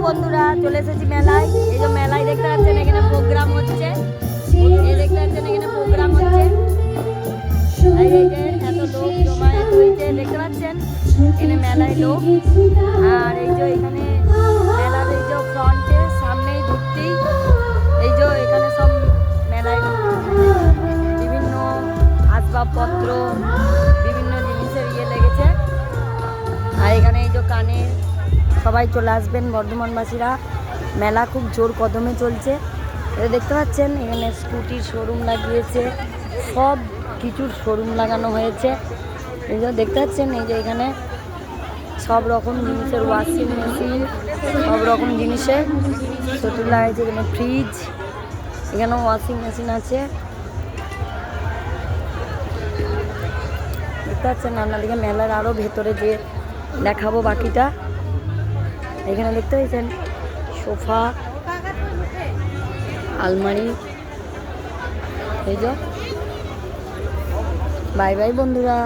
বন্ধুরা, চলে এসেছি মেলায়। এই যে মেলায় দেখতে পাচ্ছেন এখানে প্রোগ্রাম হচ্ছে, এই দেখতে পাচ্ছেন এখানে প্রোগ্রাম হচ্ছে। এই যে এত লোক জমায়েত হয়েছে দেখতে পাচ্ছেন, এখানে মেলায় লোক। আর এই যে এখানে মেলার এই যে ফ্রন্টে সামনেই ঢুকতেই এই যে এখানে সব মেলায় বিভিন্ন আসবাবপত্র, বিভিন্ন জিনিসের লেগেছে। আর এখানে এই যে কানে সবাই চলে আসবেন বর্ধমানবাসীরা। মেলা খুব জোর কদমে চলছে। এটা দেখতে পাচ্ছেন এখানে স্কুটির শোরুম লাগিয়েছে, সব কিছুর শোরুম লাগানো হয়েছে। এই যে দেখতে পাচ্ছেন এই যে এখানে সব রকম জিনিসের ওয়াশিং মেশিন, সব রকম জিনিসের শোরুম লাগাইছে। এখানে ফ্রিজ, এখানেও ওয়াশিং মেশিন আছে। দেখতে পাচ্ছেন আপনাদেরকে মেলার আরও ভেতরে যে দেখাবো বাকিটা। এখানে দেখতে পাচ্ছেন সোফা, আলমারি। এই যে বাই বাই বন্ধুরা।